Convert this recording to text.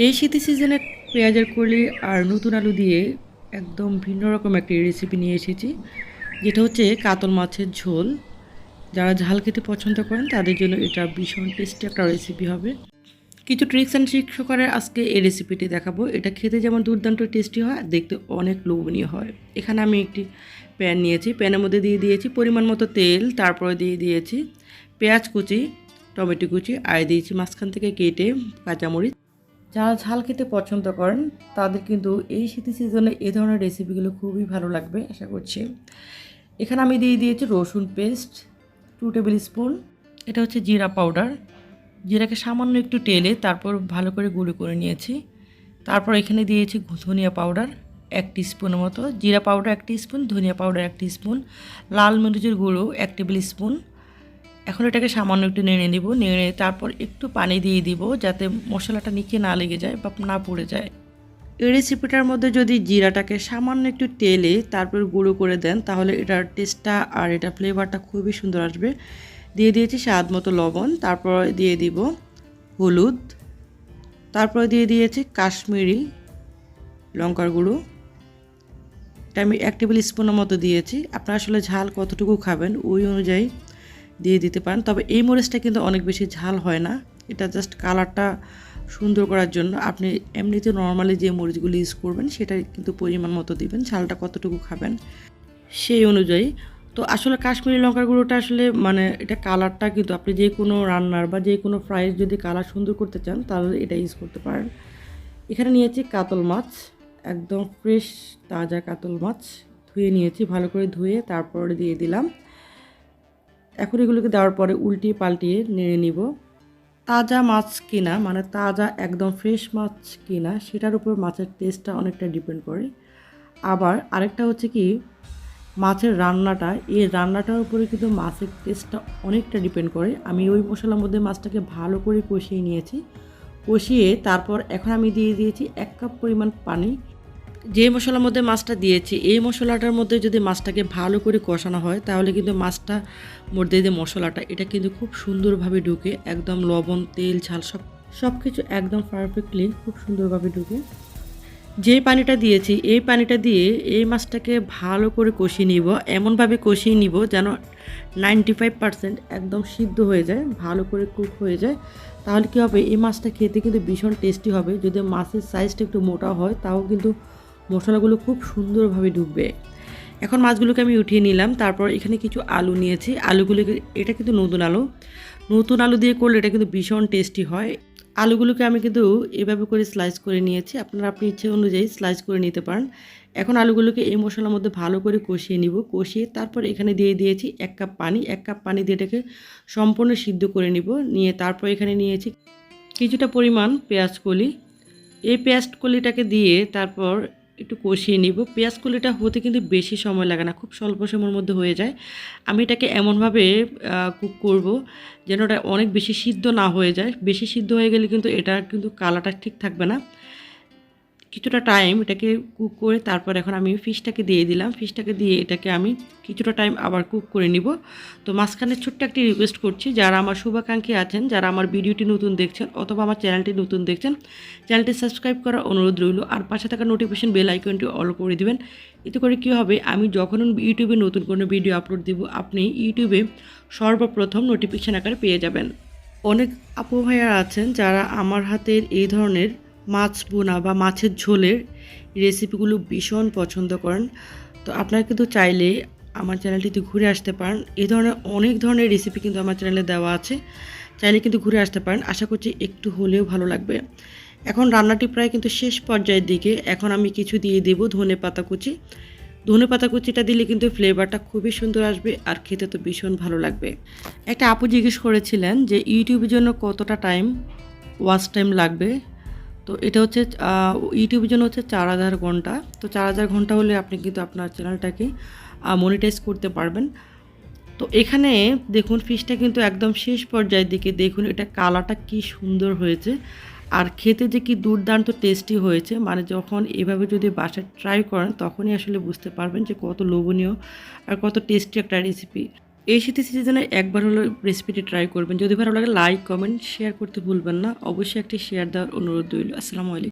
এই শীতের সিজনে পেঁয়াজের কলি আর নতুন আলু দিয়ে একদম ভিন্ন রকম একটি রেসিপি নিয়ে এসেছি, যেটা হচ্ছে কাতল মাছের ঝোল। যারা ঝাল খেতে পছন্দ করেন তাদের জন্য এটা ভীষণ টেস্টি একটা রেসিপি হবে। কিছু ট্রিক্স অ্যান্ড ট্রিক্স করে আজকে এই রেসিপিটি দেখাবো। এটা খেতে যেমন দুর্দান্ত টেস্টি হয়, দেখতে অনেক লোভনীয় হয়। এখানে আমি একটি প্যান নিয়েছি, প্যানের মধ্যে দিয়ে দিয়েছি পরিমাণ মতো তেল, তারপরে দিয়ে দিয়েছি পেঁয়াজ কুচি, টমেটো কুচি, আর দিয়েছি মাঝখান থেকে কেটে কাঁচামরিচ। যারা ঝাল খেতে পছন্দ করেন তাদের কিন্তু এই শীতের সিজনে এই ধরনের রেসিপিগুলো খুবই ভালো লাগবে আশা করছি। এখানে আমি দিয়ে দিয়েছি রসুন পেস্ট 2 টেবিল স্পুন। এটা হচ্ছে জিরা পাউডার। জিরাকে সামান্য একটু টেলে তারপর ভালো করে গুঁড়ো করে নিয়েছি। তারপর এখানে দিয়েছি ধনিয়া পাউডার 1 টিস্পুনের মতো, জিরা পাউডার 1 টিস্পুন, ধনিয়া পাউডার 1 টিস্পুন, লাল মরিচের গুঁড়ো 1 টেবিল স্পুন। এখন এটাকে সামান্য একটু নেড়ে নিব, নেড়ে তারপর একটু পানি দিয়ে দিব যাতে মশলাটা নিচে না লেগে যায় বা না পড়ে যায়। এই রেসিপিটার মধ্যে যদি জিরাটাকে সামান্য একটু তেলে তারপর গুঁড়ো করে দেন তাহলে এটার টেস্টটা আর এটা ফ্লেভারটা খুবই সুন্দর আসবে। দিয়ে দিয়েছি স্বাদ মতো লবণ, তারপর দিয়ে দিব হলুদ, তারপর দিয়ে দিয়েছি কাশ্মীরি লঙ্কার গুঁড়ো। এটা আমি 1 টেবিল স্পুনের মতো দিয়েছি। আপনারা আসলে ঝাল কতটুকু খাবেন ওই অনুযায়ী দিয়ে দিতে পারেন, তবে এই মরিচটা কিন্তু অনেক বেশি ঝাল হয় না, এটা জাস্ট কালারটা সুন্দর করার জন্য। আপনি এমনিতে নর্মালি যে মরিচগুলো ইউজ করবেন সেটা কিন্তু পরিমাণ মতো দিবেন, ঝালটা কতটুকু খাবেন সেই অনুযায়ী। তো আসলে কাশ্মীরি লঙ্কার গুঁড়োটা আসলে মানে এটা কালারটা কিন্তু আপনি যে কোনো রান্নার বা যে কোনো ফ্রাইস যদি কালার সুন্দর করতে চান তাহলে এটা ইউজ করতে পারেন। এখানে নিয়েছি কাতল মাছ, একদম ফ্রেশ তাজা কাতল মাছ ধুয়ে নিয়েছি, ভালো করে ধুয়ে তারপরে দিয়ে দিলাম। এখন এগুলোকে দেওয়ার পরে উল্টিয়ে পাল্টিয়ে নেড়ে নিব। তাজা মাছ কিনা মানে তাজা একদম ফ্রেশ মাছ কিনা সেটার উপর মাছের টেস্টটা অনেকটা ডিপেন্ড করে। আবার আরেকটা হচ্ছে কি, মাছের রান্নাটা, এই রান্নাটার উপরে কিন্তু মাছের টেস্টটা অনেকটা ডিপেন্ড করে। আমি ওই মশলার মধ্যে মাছটাকে ভালো করে কষিয়ে নিয়েছি, কষিয়ে তারপর এখন আমি দিয়ে দিয়েছি 1 কাপ পরিমাণ পানি। যে মশলার মধ্যে মাছটা দিয়েছি এই মশলাটার মধ্যে যদি মাছটাকে ভালো করে কষানো হয় তাহলে কিন্তু মাছটা মধ্যে যে মশলাটা এটা কিন্তু খুব সুন্দরভাবে ঢুকে, একদম লবণ তেল ঝাল সব কিছু একদম পারফেক্টলি খুব সুন্দরভাবে ঢুকে। যে পানিটা দিয়েছি এই পানিটা দিয়ে এই মাছটাকে ভালো করে কষিয়ে নিব, এমনভাবে কষিয়ে নিব যেন 95% একদম সিদ্ধ হয়ে যায়, ভালো করে কুক হয়ে যায়। তাহলে কী হবে, এই মাছটা খেতে কিন্তু ভীষণ টেস্টি হবে। যদি মাছের সাইজটা একটু মোটা হয় তাও কিন্তু মশলাগুলো খুব সুন্দরভাবে ঢুকবে। এখন মাছগুলোকে আমি উঠিয়ে নিলাম, তারপর এখানে কিছু আলু নিয়েছি, আলুগুলোকে, এটা কিন্তু নতুন আলু, নতুন আলু দিয়ে করলে এটা কিন্তু ভীষণ টেস্টি হয়। আলুগুলোকে আমি কিন্তু এভাবে করে স্লাইস করে নিয়েছি, আপনারা আপনি ইচ্ছে অনুযায়ী স্লাইস করে নিতে পারেন। এখন আলুগুলোকে এই মশলার মধ্যে ভালো করে কষিয়ে নিব, কষিয়ে তারপর এখানে দিয়ে দিয়েছি 1 কাপ পানি, 1 কাপ পানি দিয়ে এটাকে সম্পূর্ণ সিদ্ধ করে নিব। নিয়ে তারপর এখানে নিয়েছি কিছুটা পরিমাণ পেঁয়াজ কলি, এই পেঁয়াজ কলিটাকে দিয়ে তারপর একটু কষিয়ে নিব। পেঁয়াজ কলিটা হতে কিন্তু বেশি সময় লাগে না, খুব স্বল্প সময়ের মধ্যে হয়ে যায়। আমি এটাকে এমনভাবে কুক করব যেন ওটা অনেক বেশি সিদ্ধ না হয়ে যায়, বেশি সিদ্ধ হয়ে গেলে কিন্তু এটা কিন্তু কালারটা ঠিক থাকবে না। কিছুটা টাইম এটাকে কুক করে তারপর এখন আমি ফিশটাকে দিয়ে দিলাম, ফিশটাকে দিয়ে এটাকে আমি কিছুটা টাইম আবার কুক করে নিব। তো মাঝখানে ছোট্ট একটি রিকোয়েস্ট করছি, যারা আমার শুভাকাঙ্ক্ষী আছেন, যারা আমার ভিডিওটি নতুন দেখছেন অথবা আমার চ্যানেলটি নতুন দেখছেন, চ্যানেলটি সাবস্ক্রাইব করার অনুরোধ রইল, আর পাশে থাকা নোটিফিকেশন বেল আইকনটি অল করে দিবেন। এতে করে কী হবে, আমি যখন ইউটিউবে নতুন কোনো ভিডিও আপলোড দিব আপনি ইউটিউবে সর্বপ্রথম নোটিফিকেশান আকারে পেয়ে যাবেন। অনেক আপু ভাইয়ারা আছেন যারা আমার হাতের এই ধরনের মাছ ভুনা বা মাছের ঝোলের রেসিপিগুলো ভীষণ পছন্দ করেন। তো আপনারা কিন্তু চাইলে আমার চ্যানেলটিতে ঘুরে আসতে পারেন, এই ধরনের অনেক ধরনের রেসিপি কিন্তু আমার চ্যানেলে দেওয়া আছে, চাইলে কিন্তু ঘুরে আসতে পারেন। আশা করছি একটু হলেও ভালো লাগবে। এখন রান্নাটি প্রায় কিন্তু শেষ পর্যায়ের দিকে, এখন আমি কিছু দিয়ে দেব ধনে পাতা কুচি। ধনে পাতা কুচিটা দিলে কিন্তু ফ্লেভারটা খুবই সুন্দর আসবে আর খেতে তো ভীষণ ভালো লাগবে। একটা আপু জিজ্ঞেস করেছিলেন যে ইউটিউবের জন্য কতটা টাইম ওয়াচ টাইম লাগবে। তো এটা হচ্ছে ইউটিউবের জন্য হচ্ছে 4000 ঘন্টা। তো 4000 ঘন্টা হলে আপনি কিন্তু আপনার চ্যানেলটাকে মনিটাইজ করতে পারবেন। তো এখানে দেখুন ফিশটা কিন্তু একদম শেষ পর্যায়ের দিকে, দেখুন এটা কালারটা কি সুন্দর হয়েছে আর খেতে যে কি দুর্দান্ত টেস্টি হয়েছে। মানে যখন এভাবে যদি বাসায় ট্রাই করেন তখনই আসলে বুঝতে পারবেন যে কত লোভনীয় আর কত টেস্টি একটা রেসিপি। এই শীতের সিজনে একবার হলো রেসিপিটি ট্রাই করবেন। যদি ভালো লাগে লাইক, কমেন্ট, শেয়ার করতে ভুলবেন না। অবশ্যই একটি শেয়ার দেওয়ার অনুরোধ রইল। আসসালামু আলাইকুম।